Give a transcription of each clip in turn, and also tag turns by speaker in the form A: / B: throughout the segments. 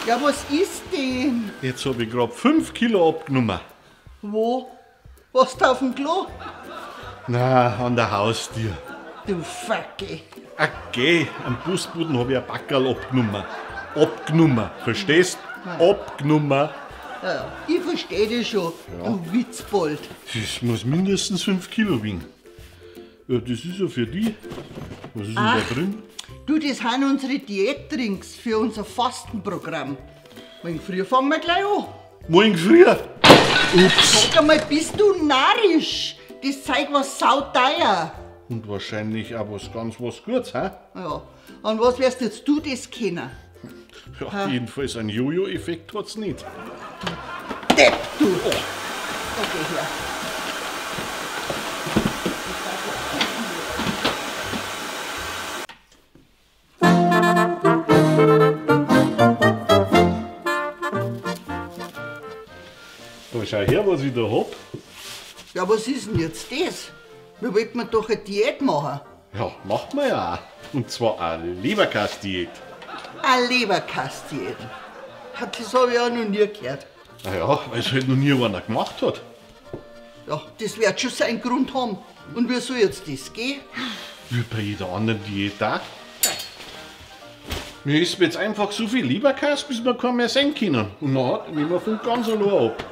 A: Ja, was ist denn?
B: Jetzt habe ich gerade 5 Kilo abgenommen.
A: Wo? Was da auf dem Klo?
B: Na, an der Haustür.
A: Du Facke.
B: Okay, am Busboden habe ich ein Backerl abgenommen. Abgenommen, verstehst? Abgenommen.
A: Ja, ich versteh dich schon, du Witzbold.
B: Das muss mindestens 5 Kilo wiegen. Ja, das ist ja für die. Was ist denn da drin?
A: Du, das sind unsere Diätdrinks für unser Fastenprogramm. Morgen früh fangen wir gleich an.
B: Morgen früh.
A: Sag einmal, bist du narrisch? Das Zeug war sauteuer.
B: Und wahrscheinlich auch ganz was Gutes, hä?
A: Ja, an was wirst jetzt du das kennen?
B: Ja, jedenfalls einen Jojo-Effekt hat's nicht.
A: Depp, du! Okay, her.
B: Da schau her, was ich da hab.
A: Ja, was ist denn jetzt das? Wir wollten doch eine Diät machen.
B: Ja, macht man ja auch. Und zwar eine Leberkastdiät.
A: Eine Leberkastdiät. Das habe ich auch noch nie gehört.
B: Naja, weil es halt noch nie einer gemacht hat.
A: Ja, das wird schon seinen Grund haben. Und wie soll jetzt das gehen?
B: Wie bei jeder anderen Diät auch. Wir essen jetzt einfach so viel Leberkast, bis wir keinen mehr sehen können. Und dann nehmen wir von ganz allein ab.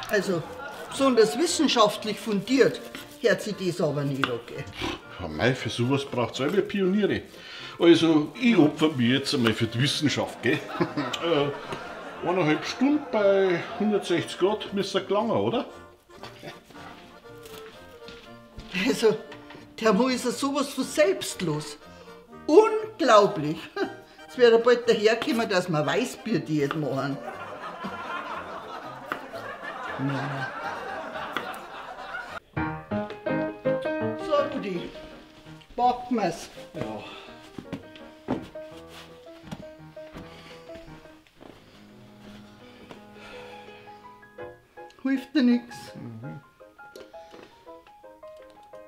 A: Also, besonders wissenschaftlich fundiert hört sich das aber nicht, okay?
B: Ja, mei, für sowas braucht es alle Pioniere. Also, ich opfer mich jetzt einmal für die Wissenschaft, gell? 1,5 Stunden bei 160 Grad müsste gelangen, oder?
A: Also, der Mann ist ja sowas von selbstlos. Unglaublich. Es wird ja bald daherkommen, dass wir Weißbier-Diät machen. Nein. So, Rudi, packen wir's.
B: Ja.
A: Hilft dir nix.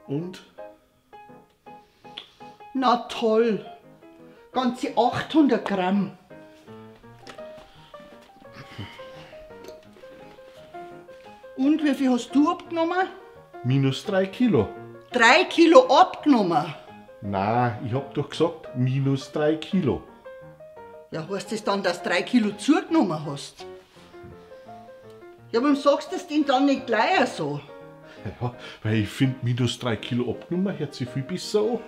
B: Und?
A: Na toll. Ganze 800 Gramm. Und wie viel hast du abgenommen?
B: Minus 3 Kilo.
A: 3 Kilo abgenommen.
B: Nein, ich hab doch gesagt, minus 3 Kilo.
A: Ja, heißt das dann, dass du 3 Kilo zugenommen hast? Ja, warum sagst du das denn dann nicht gleich so?
B: Ja, weil ich finde, minus 3 Kilo abgenommen hört sich viel besser an.